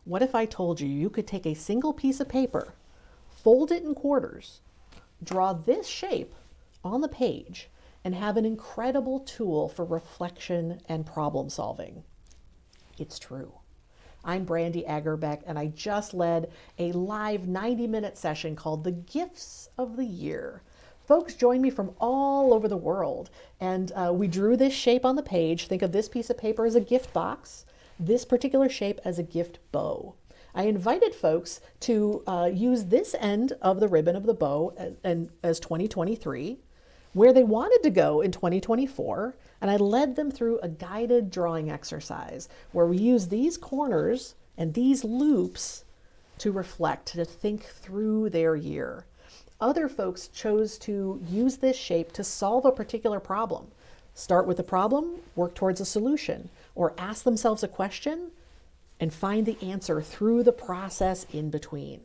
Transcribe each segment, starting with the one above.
What if I told you you could take a single piece of paper, fold it in quarters, draw this shape on the page, and have an incredible tool for reflection and problem solving? It's true. I'm Brandy Agerbeck, and I just led a live 90-minute session called The Gifts of the Year. Folks joined me from all over the world, and we drew this shape on the page. Think of this piece of paper as a gift box, this particular shape as a gift bow. I invited folks to use this end of the ribbon of the bow as 2023, where they wanted to go in 2024, and I led them through a guided drawing exercise where we use these corners and these loops to reflect, to think through their year. Other folks chose to use this shape to solve a particular problem. Start with the problem, work towards a solution, or ask themselves a question and find the answer through the process in between.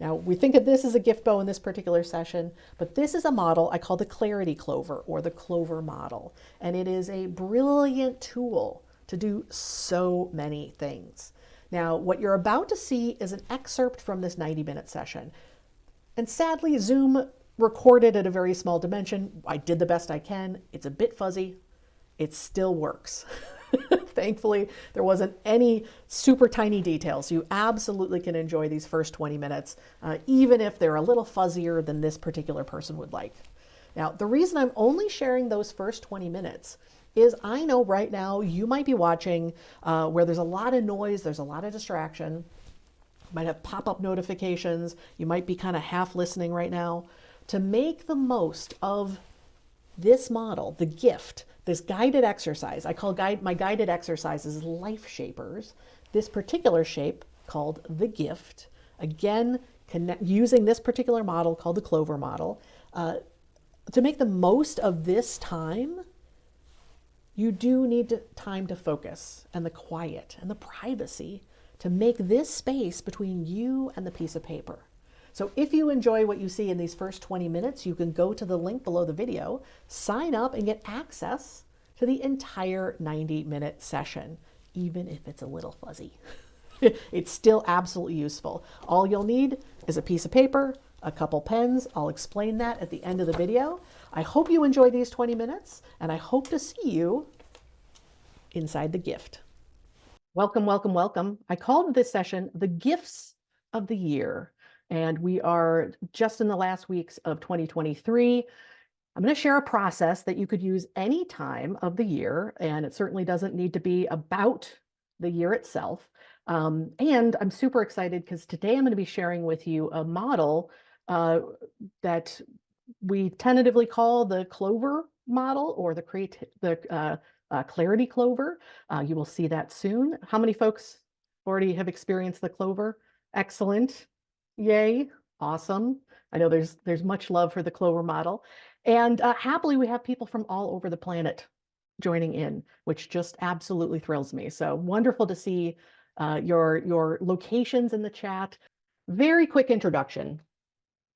Now, we think of this as a gift bow in this particular session, but this is a model I call the Clarity Clover, or the Clover model. And it is a brilliant tool to do so many things. Now, what you're about to see is an excerpt from this 90-minute session. And sadly, Zoom recorded at a very small dimension. I did the best I can. It's a bit fuzzy. It still works. Thankfully, there wasn't any super tiny details. You absolutely can enjoy these first 20 minutes, even if they're a little fuzzier than this particular person would like. Now, the reason I'm only sharing those first 20 minutes is I know right now you might be watching where there's a lot of noise, there's a lot of distraction. You might have pop-up notifications. You might be kind of half listening right now. To make the most of this model, the gift, this guided exercise, I call my guided exercises life shapers. This particular shape called the gift, again, using this particular model called the Clover model. To make the most of this time, you do need time to focus and the quiet and the privacy to make this space between you and the piece of paper. So if you enjoy what you see in these first 20 minutes, you can go to the link below the video, sign up, and get access to the entire 90-minute session, even if it's a little fuzzy. It's still absolutely useful. All you'll need is a piece of paper, a couple pens. I'll explain that at the end of the video. I hope you enjoy these 20 minutes, and I hope to see you inside the gift. Welcome, welcome, welcome. I called this session The Gifts of the Year. And we are just in the last weeks of 2023. I'm going to share a process that you could use any time of the year, and it certainly doesn't need to be about the year itself. And I'm super excited because today I'm going to be sharing with you a model that we tentatively call the Clover model, or the Clarity Clover. You will see that soon. How many folks already have experienced the Clover? Excellent. Yay. Awesome. I know there's much love for the Clover model. And happily, we have people from all over the planet joining in, which just absolutely thrills me. So wonderful to see your locations in the chat. Very quick introduction.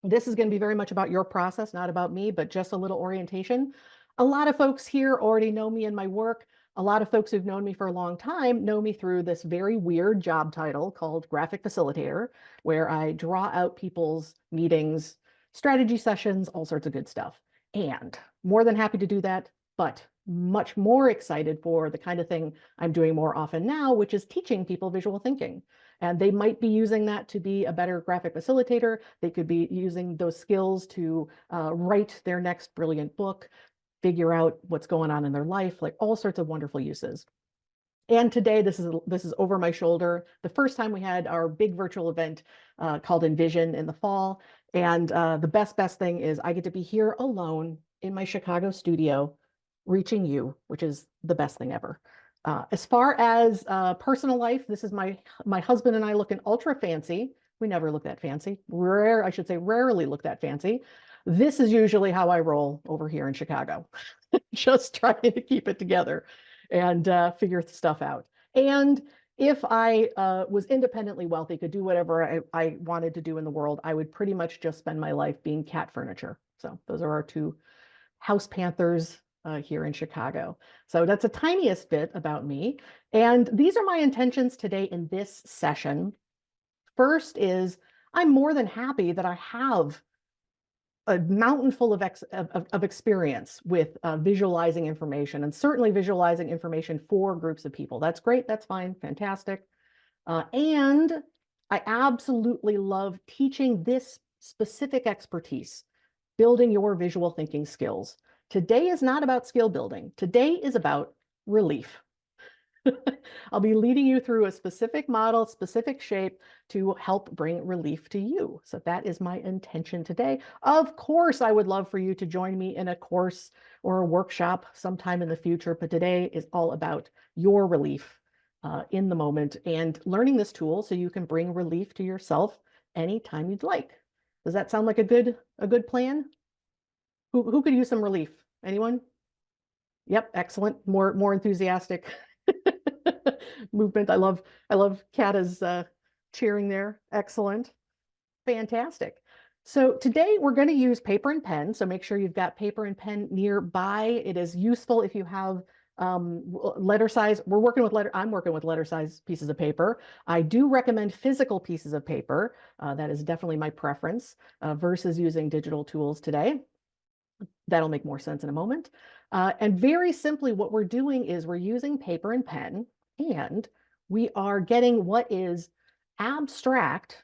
This is going to be very much about your process, not about me, but just a little orientation. A lot of folks here already know me and my work. A lot of folks who've known me for a long time know me through this very weird job title called graphic facilitator, where I draw out people's meetings, strategy sessions, all sorts of good stuff. And more than happy to do that, but much more excited for the kind of thing I'm doing more often now, which is teaching people visual thinking. And they might be using that to be a better graphic facilitator. They could be using those skills to write their next brilliant book, figure out what's going on in their life, like all sorts of wonderful uses. And today, this is over my shoulder. The first time we had our big virtual event called Envision in the fall. And the best thing is I get to be here alone in my Chicago studio, reaching you, which is the best thing ever. As far as personal life, this is my husband and I looking ultra fancy. We never look that fancy. Rarely look that fancy. This is usually how I roll over here in Chicago, just trying to keep it together and figure stuff out. And if I was independently wealthy, could do whatever I wanted to do in the world, I would pretty much just spend my life being cat furniture. So those are our two house panthers here in Chicago. So that's the tiniest bit about me. And these are my intentions today in this session. First is I'm more than happy that I have a mountain full of experience with visualizing information, and certainly visualizing information for groups of people. That's great. That's fine. Fantastic. And I absolutely love teaching this specific expertise, building your visual thinking skills. Today is not about skill building. Today is about relief. I'll be leading you through a specific model, specific shape to help bring relief to you. So that is my intention today. Of course, I would love for you to join me in a course or a workshop sometime in the future, but today is all about your relief in the moment and learning this tool so you can bring relief to yourself anytime you'd like. Does that sound like a good plan? Who could use some relief? Anyone? Yep, excellent. More enthusiastic movement. I love Kata's cheering there. Excellent. Fantastic. So today we're going to use paper and pen. So make sure you've got paper and pen nearby. It is useful if you have letter size. I'm working with letter size pieces of paper. I do recommend physical pieces of paper. That is definitely my preference versus using digital tools today. That'll make more sense in a moment. And very simply, what we're doing is we're using paper and pen, and we are getting what is abstract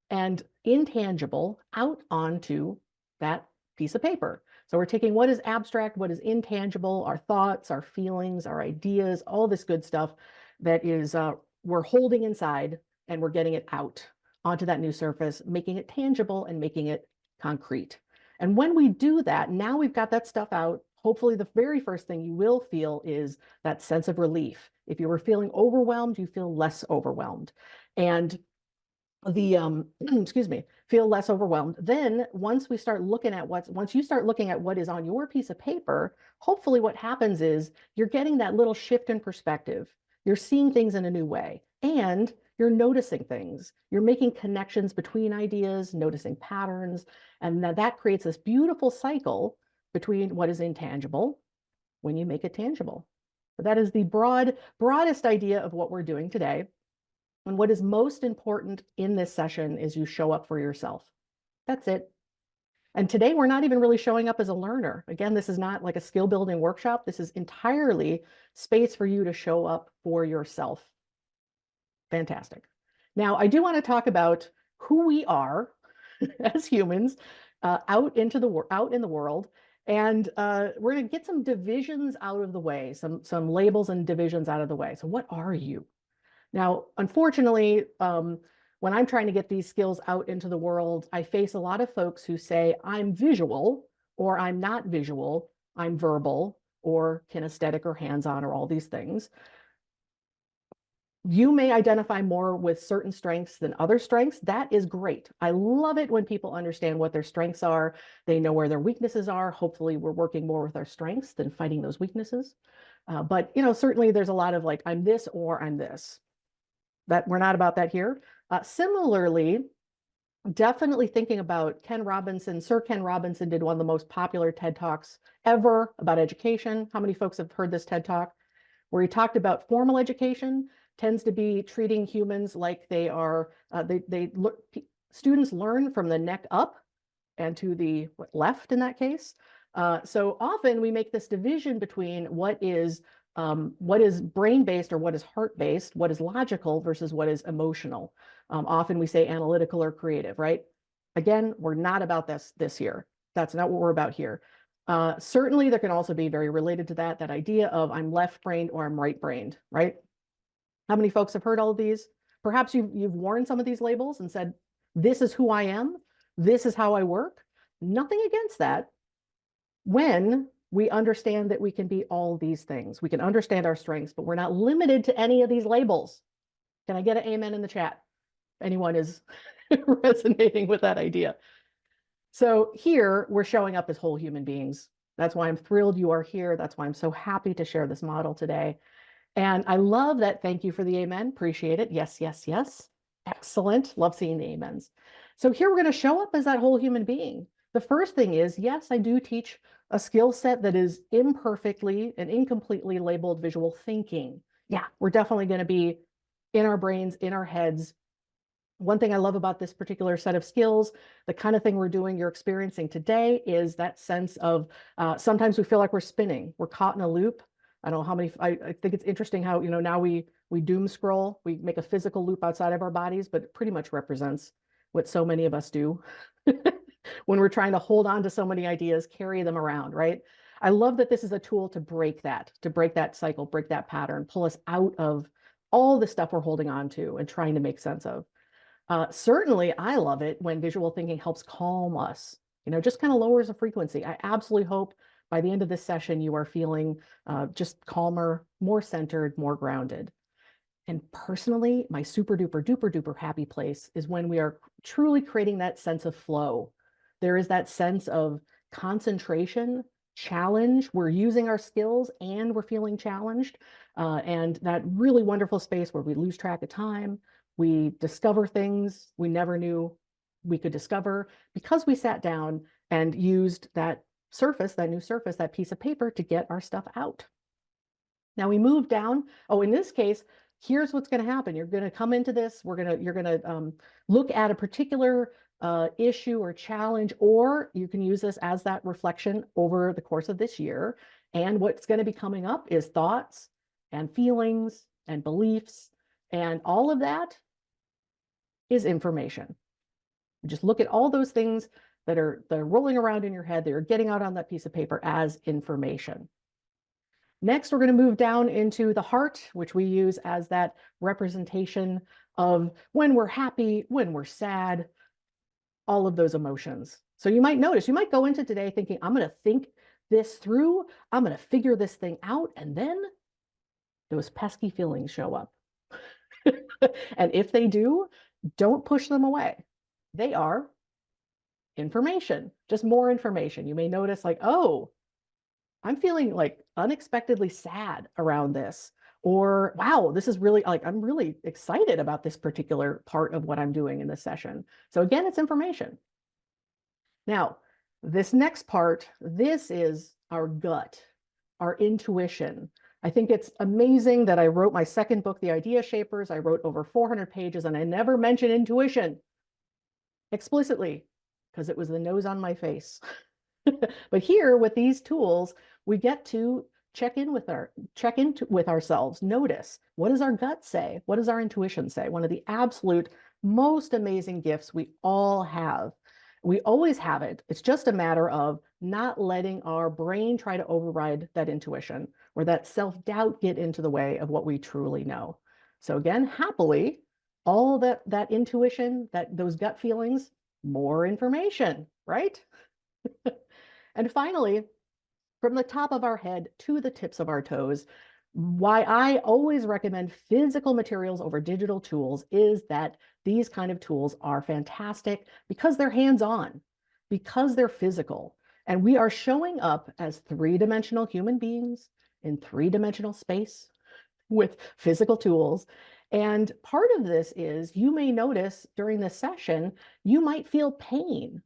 and intangible out onto that piece of paper. So we're taking what is abstract, what is intangible, our thoughts, our feelings, our ideas, all this good stuff that is we're holding inside, and we're getting it out onto that new surface, making it tangible and making it concrete. And when we do that, now we've got that stuff out. Hopefully, the very first thing you will feel is that sense of relief. If you were feeling overwhelmed, you feel less overwhelmed. And the excuse me, feel less overwhelmed. Then once you start looking at what is on your piece of paper, hopefully what happens is you're getting that little shift in perspective. You're seeing things in a new way, and you're noticing things. You're making connections between ideas, noticing patterns, and that creates this beautiful cycle between what is intangible when you make it tangible. So that is the broadest idea of what we're doing today. And what is most important in this session is you show up for yourself. That's it. And today we're not even really showing up as a learner. Again, this is not like a skill building workshop. This is entirely space for you to show up for yourself. Fantastic. Now, I do want to talk about who we are as humans out in the world. And we're going to get some divisions out of the way, some labels and divisions out of the way. So what are you? Now, unfortunately, when I'm trying to get these skills out into the world, I face a lot of folks who say, I'm visual, or I'm not visual, I'm verbal, or kinesthetic, or hands-on, or all these things. You may identify more with certain strengths than other strengths. That is great. I love it when people understand what their strengths are. They know where their weaknesses are. Hopefully, we're working more with our strengths than fighting those weaknesses. But certainly there's a lot of like, I'm this or I'm this. That we're not about that here. Similarly, definitely thinking about Ken Robinson. Sir Ken Robinson did one of the most popular TED Talks ever about education. How many folks have heard this TED Talk? Where he talked about formal education tends to be treating humans like they are, students learn from the neck up and to the left in that case. So often we make this division between what is brain-based or what is heart-based, what is logical versus what is emotional. Often we say analytical or creative, right? Again, we're not about this here. That's not what we're about here. Certainly, there can also be very related to that idea of I'm left-brained or I'm right-brained, right? How many folks have heard all of these? Perhaps you've worn some of these labels and said, this is who I am, this is how I work. Nothing against that when we understand that we can be all these things. We can understand our strengths, but we're not limited to any of these labels. Can I get an amen in the chat? Anyone is resonating with that idea. So here we're showing up as whole human beings. That's why I'm thrilled you are here. That's why I'm so happy to share this model today. And I love that. Thank you for the amen. Appreciate it. Yes, yes, yes. Excellent. Love seeing the amens. So here we're going to show up as that whole human being. The first thing is, yes, I do teach a skill set that is imperfectly and incompletely labeled visual thinking. Yeah, we're definitely going to be in our brains, in our heads. One thing I love about this particular set of skills, the kind of thing we're doing, you're experiencing today, is that sense of sometimes we feel like we're spinning, we're caught in a loop. I don't know how many, I think it's interesting how, now we doom scroll, we make a physical loop outside of our bodies, but it pretty much represents what so many of us do when we're trying to hold on to so many ideas, carry them around, right? I love that this is a tool to break that cycle, break that pattern, pull us out of all the stuff we're holding on to and trying to make sense of. Certainly, I love it when visual thinking helps calm us, just kind of lowers the frequency. I absolutely hope by the end of this session, you are feeling just calmer, more centered, more grounded. And personally, my super duper duper duper happy place is when we are truly creating that sense of flow. There is that sense of concentration, challenge. We're using our skills and we're feeling challenged. And that really wonderful space where we lose track of time. We discover things we never knew we could discover because we sat down and used that surface, that new surface, that piece of paper to get our stuff out. Now we move down. Oh, in this case, here's what's going to happen. You're going to come into this. You're going to look at a particular issue or challenge, or you can use this as that reflection over the course of this year. And what's going to be coming up is thoughts and feelings and beliefs, and all of that is information. Just look at all those things that are rolling around in your head, that you're getting out on that piece of paper as information. Next, we're going to move down into the heart, which we use as that representation of when we're happy, when we're sad, all of those emotions. So you might notice, you might go into today thinking, I'm going to think this through, I'm going to figure this thing out, and then those pesky feelings show up. And if they do, don't push them away. They are information, just more information. You may notice like, oh, I'm feeling like unexpectedly sad around this. Or, wow, this is really like, I'm really excited about this particular part of what I'm doing in this session. So again, it's information. Now, this next part, this is our gut, our intuition. I think it's amazing that I wrote my second book, The Idea Shapers. I wrote over 400 pages and I never mentioned intuition explicitly because it was the nose on my face. But here with these tools, we get to check in with ourselves, notice, what does our gut say? What does our intuition say? One of the absolute most amazing gifts we all have. We always have it. It's just a matter of not letting our brain try to override that intuition or that self-doubt get into the way of what we truly know. So again, happily, all that intuition, those gut feelings, more information, right? And finally, from the top of our head to the tips of our toes, why I always recommend physical materials over digital tools is that these kind of tools are fantastic because they're hands-on, because they're physical, and we are showing up as three-dimensional human beings in three-dimensional space with physical tools. And part of this is you may notice during this session, you might feel pain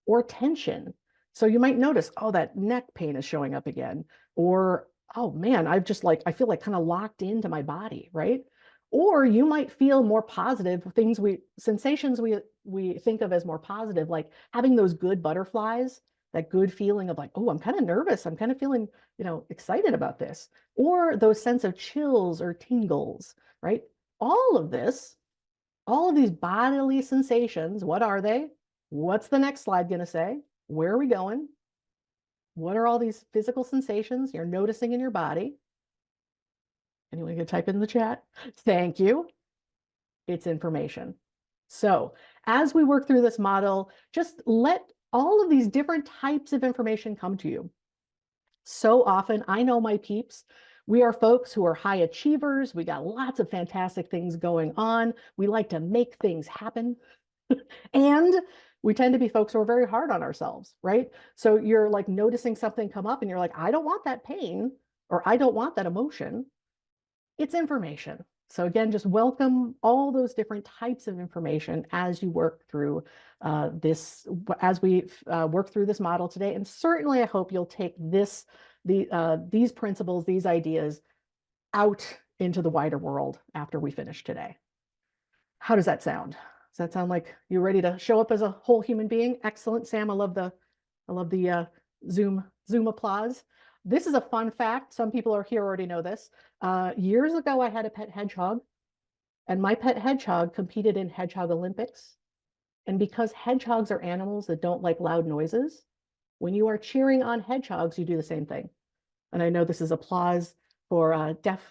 or tension. So you might notice, oh, that neck pain is showing up again. Or, oh man, I feel like kind of locked into my body, right? Or you might feel more positive sensations we think of as more positive, like having those good butterflies, that good feeling of like, oh, I'm kind of nervous. I'm kind of feeling, excited about this. Or those sense of chills or tingles, right? All of these bodily sensations, what are they? What's the next slide going to say? Where are we going? What are all these physical sensations you're noticing in your body? Anyone can type in the chat? Thank you. It's information. So as we work through this model, just let all of these different types of information come to you. So often, I know my peeps, we are folks who are high achievers. We got lots of fantastic things going on. We like to make things happen. And we tend to be folks who are very hard on ourselves, right? So you're like noticing something come up and you're like, I don't want that pain or I don't want that emotion. It's information. So again, just welcome all those different types of information as you work through as we work through this model today. And certainly I hope you'll take these principles, these ideas out into the wider world after we finish today. How does that sound? Does that sound like you're ready to show up as a whole human being? Excellent, Sam. I love the Zoom applause. This is a fun fact. Some people are here already know this. Years ago, I had a pet hedgehog, and my pet hedgehog competed in Hedgehog Olympics. And because hedgehogs are animals that don't like loud noises, when you are cheering on hedgehogs, you do the same thing. And I know this is applause for deaf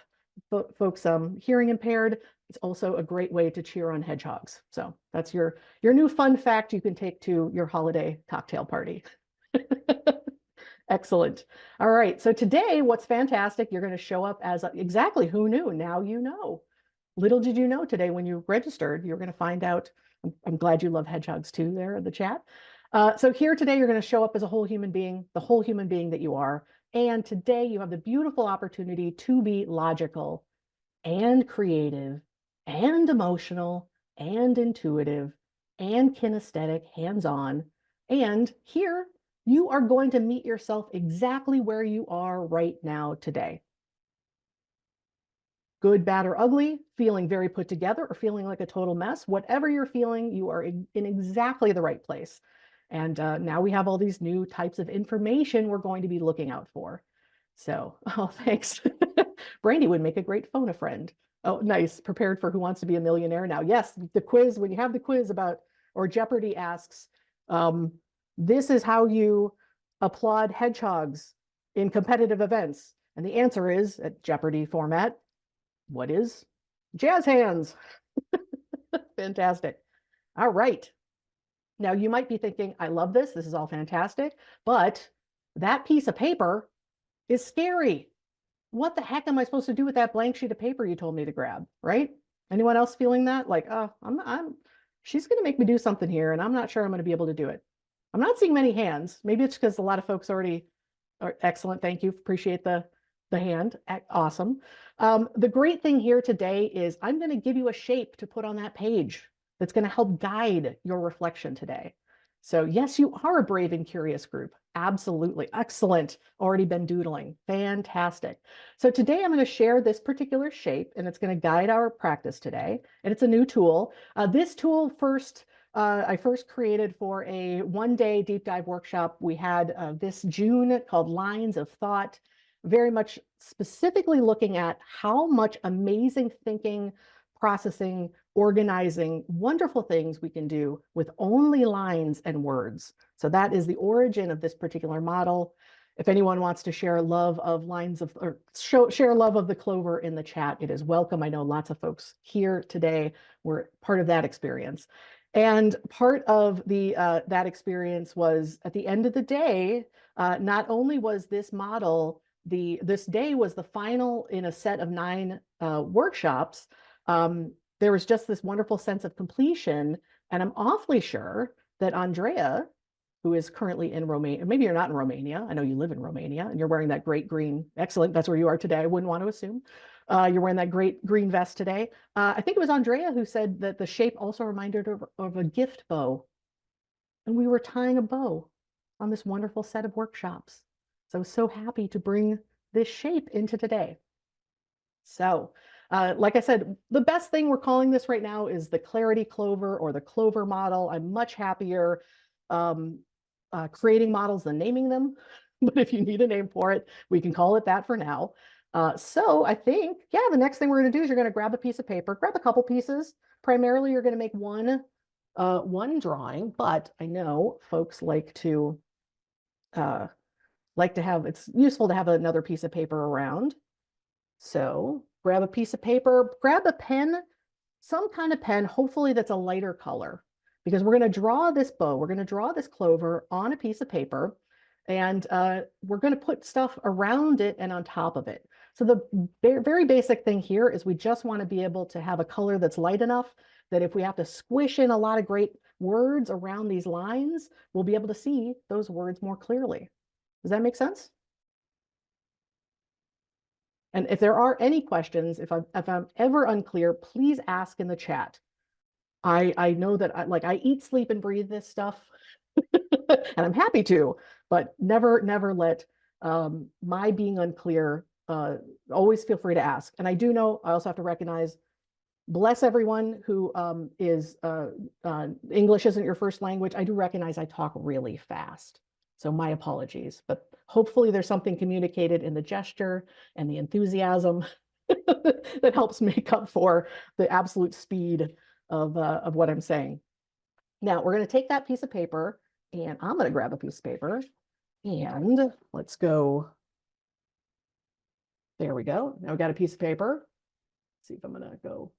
folks hearing impaired. It's also a great way to cheer on hedgehogs. So that's your new fun fact you can take to your holiday cocktail party. Excellent. All right. So today, what's fantastic, you're going to show up as exactly who knew. Now you know. Little did you know today when you registered, you're going to find out. I'm glad you love hedgehogs too there in the chat. So here today, you're going to show up as a whole human being, the whole human being that you are. And today you have the beautiful opportunity to be logical and creative and emotional and intuitive and kinesthetic, hands-on. And here you are going to meet yourself exactly where you are right now today. Good, bad, or ugly, feeling very put together or feeling like a total mess, whatever you're feeling, you are in exactly the right place. And now we have all these new types of information we're going to be looking out for. So, oh, thanks. Brandy would make a great phone a friend. Oh, nice. Prepared for Who Wants to Be a Millionaire now. Yes, the quiz, when you have the quiz about, or Jeopardy asks, this is how you applaud hedgehogs in competitive events. And the answer is, at Jeopardy format, what is jazz hands? Fantastic. All right. Now you might be thinking, I love this. This is all fantastic. But that piece of paper is scary. What the heck am I supposed to do with that blank sheet of paper you told me to grab, right? Anyone else feeling that? Like, oh, she's going to make me do something here, and I'm not sure I'm going to be able to do it. I'm not seeing many hands. Maybe it's because a lot of folks already are excellent. Thank you. Appreciate the hand. Awesome. The great thing here today is I'm going to give you a shape to put on that page that's going to help guide your reflection today. So yes, you are a brave and curious group. Absolutely. Excellent. Already been doodling. Fantastic. So today I'm going to share this particular shape, and it's going to guide our practice today. And it's a new tool. This tool I first created for a one-day deep dive workshop we had this June called Lines of Thought, very much specifically looking at how much amazing thinking, processing, organizing, wonderful things we can do with only lines and words. So that is the origin of this particular model. If anyone wants to share love of share love of the clover in the chat, it is welcome. I know lots of folks here today were part of that experience. And part of that experience was, at the end of the day, not only was this model, this day was the final in a set of 9 workshops, there was just this wonderful sense of completion. And I'm awfully sure that Andrea, who is currently in Romania, maybe you're not in Romania, I know you live in Romania, and you're wearing that great green, excellent, that's where you are today, I wouldn't want to assume. You're wearing that great green vest today. I think it was Andrea who said that the shape also reminded her of a gift bow. And we were tying a bow on this wonderful set of workshops. So I was so happy to bring this shape into today. So like I said, the best thing we're calling this right now is the Clarity Clover or the Clover model. I'm much happier creating models than naming them. But if you need a name for it, we can call it that for now. So I think, yeah, the next thing we're going to do is you're going to grab a piece of paper, grab a couple pieces. Primarily, you're going to make one drawing, but I know folks like to have, it's useful to have another piece of paper around. So grab a piece of paper, grab a pen, some kind of pen, hopefully that's a lighter color, because we're going to draw this bow, we're going to draw this clover on a piece of paper, and we're going to put stuff around it and on top of it. So the very basic thing here is we just want to be able to have a color that's light enough that if we have to squish in a lot of great words around these lines, we'll be able to see those words more clearly. Does that make sense? And if there are any questions, if I'm ever unclear, please ask in the chat. I know that I eat, sleep, and breathe this stuff, and I'm happy to, but never let my being unclear. Always feel free to ask. And I do know I also have to recognize, bless everyone who is English isn't your first language. I do recognize I talk really fast, so my apologies. But hopefully there's something communicated in the gesture and the enthusiasm that helps make up for the absolute speed of what I'm saying. Now we're going to take that piece of paper, and I'm going to grab a piece of paper, and let's go. There we go. Now we got a piece of paper. Let's see if I'm going to go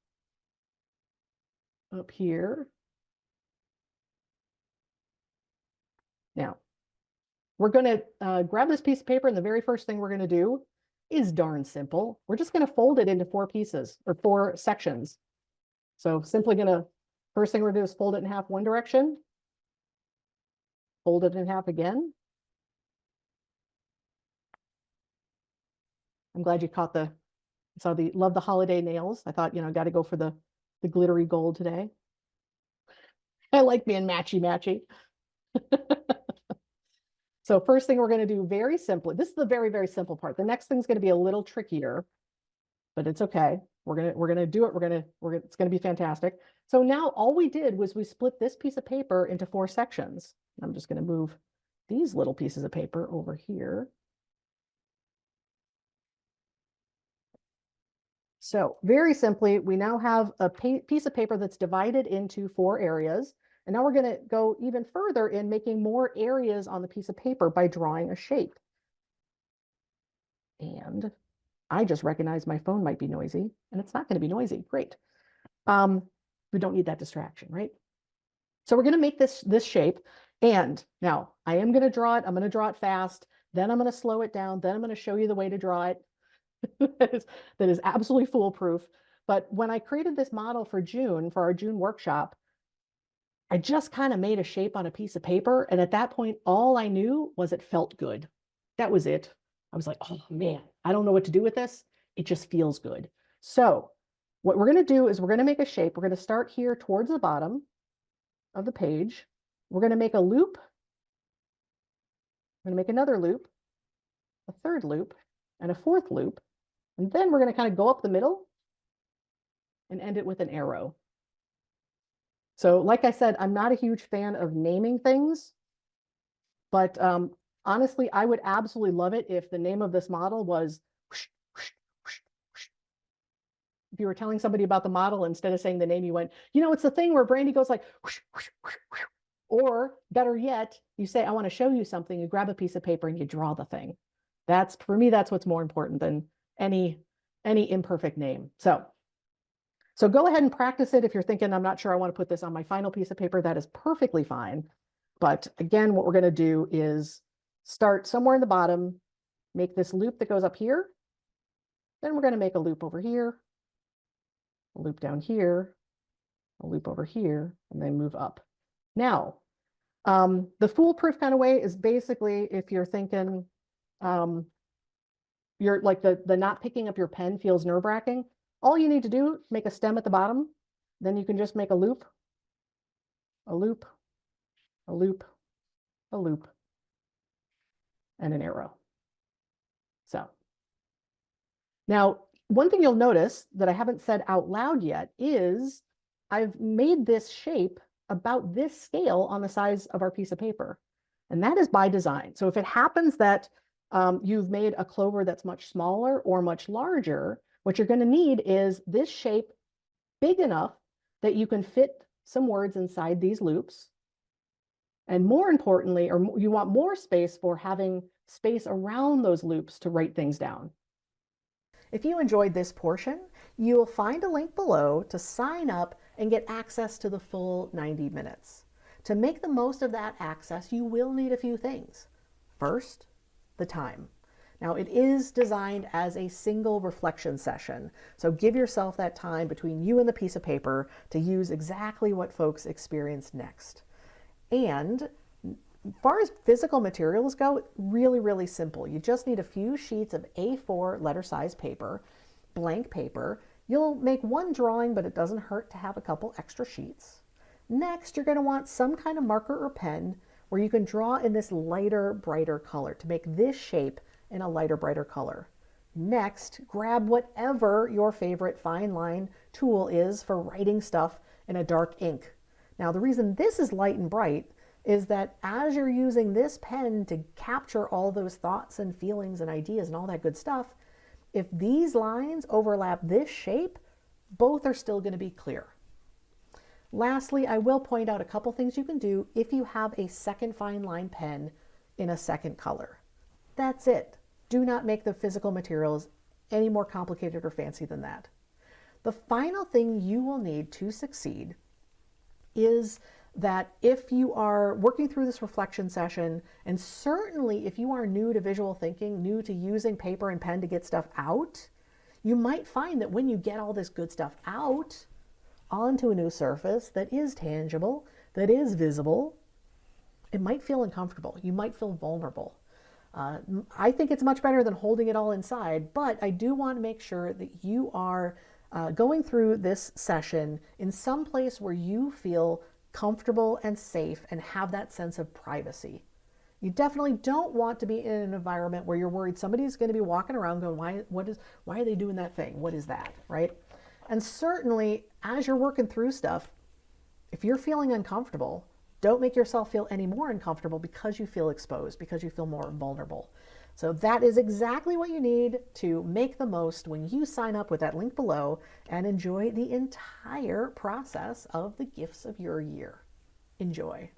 up here. Now, we're going to grab this piece of paper, and the very first thing we're going to do is darn simple. We're just going to fold it into 4 pieces or 4 sections. So simply going to, first thing we're going to do is fold it in half one direction, fold it in half again. I'm glad you caught love the holiday nails. I thought, got to go for the glittery gold today. I like being matchy. So first thing we're going to do very simply, this is the very, very simple part. The next thing's going to be a little trickier, but it's okay. We're going to do it. It's going to be fantastic. So now all we did was we split this piece of paper into 4 sections. I'm just going to move these little pieces of paper over here. So very simply, we now have a piece of paper that's divided into 4 areas. And now we're going to go even further in making more areas on the piece of paper by drawing a shape. And I just recognized my phone might be noisy, and it's not going to be noisy. Great. We don't need that distraction, right? So we're going to make this shape. And now I am going to draw it. I'm going to draw it fast. Then I'm going to slow it down. Then I'm going to show you the way to draw it. that is absolutely foolproof. But when I created this model for our June workshop, I just kind of made a shape on a piece of paper. And at that point, all I knew was it felt good. That was it. I was like, oh man, I don't know what to do with this. It just feels good. So what we're going to do is we're going to make a shape. We're going to start here towards the bottom of the page. We're going to make a loop. We're going to make another loop, a third loop, and a fourth loop. And then we're going to kind of go up the middle and end it with an arrow. So like I said, I'm not a huge fan of naming things, but honestly, I would absolutely love it if the name of this model was whoosh, whoosh, whoosh, whoosh. If you were telling somebody about the model, instead of saying the name, you went, it's the thing where Brandy goes like, whoosh, whoosh, whoosh, whoosh. Or better yet, you say, I want to show you something. You grab a piece of paper and you draw the thing. For me, that's what's more important than any imperfect name. So go ahead and practice it. If you're thinking, I'm not sure I want to put this on my final piece of paper, that is perfectly fine. But again, what we're going to do is start somewhere in the bottom, make this loop that goes up here. Then we're going to make a loop over here, a loop down here, a loop over here, and then move up. Now, the foolproof kind of way is basically if you're thinking, you're like the not picking up your pen feels nerve-wracking. All you need to do, make a stem at the bottom. Then you can just make a loop, a loop, a loop, a loop, and an arrow. So now, one thing you'll notice that I haven't said out loud yet is I've made this shape about this scale on the size of our piece of paper. And that is by design. So if it happens that you've made a clover that's much smaller or much larger, what you're going to need is this shape big enough that you can fit some words inside these loops. And more importantly, or you want more space for having space around those loops to write things down. If you enjoyed this portion, you will find a link below to sign up and get access to the full 90 minutes. To make the most of that access, you will need a few things. First, the time. Now, it is designed as a single reflection session, so give yourself that time between you and the piece of paper to use exactly what folks experience next. And As far as physical materials go, really, really simple. You just need a few sheets of A4 letter size paper, blank paper. You'll make one drawing, but it doesn't hurt to have a couple extra sheets. Next, you're going to want some kind of marker or pen where you can draw in this lighter, brighter color to make this shape in a lighter, brighter color. Next, grab whatever your favorite fine line tool is for writing stuff in a dark ink. Now, the reason this is light and bright is that as you're using this pen to capture all those thoughts and feelings and ideas and all that good stuff, if these lines overlap this shape, both are still going to be clear. Lastly, I will point out a couple things you can do if you have a second fine line pen in a second color. That's it. Do not make the physical materials any more complicated or fancy than that. The final thing you will need to succeed is that if you are working through this reflection session, and certainly if you are new to visual thinking, new to using paper and pen to get stuff out, you might find that when you get all this good stuff out onto a new surface that is tangible, that is visible, it might feel uncomfortable. You might feel vulnerable. I think it's much better than holding it all inside, but I do want to make sure that you are going through this session in some place where you feel comfortable and safe and have that sense of privacy. You definitely don't want to be in an environment where you're worried somebody's going to be walking around going, why are they doing that thing? What is that, right? And certainly, as you're working through stuff, if you're feeling uncomfortable, don't make yourself feel any more uncomfortable because you feel exposed, because you feel more vulnerable. So that is exactly what you need to make the most when you sign up with that link below and enjoy the entire process of the gifts of your year. Enjoy.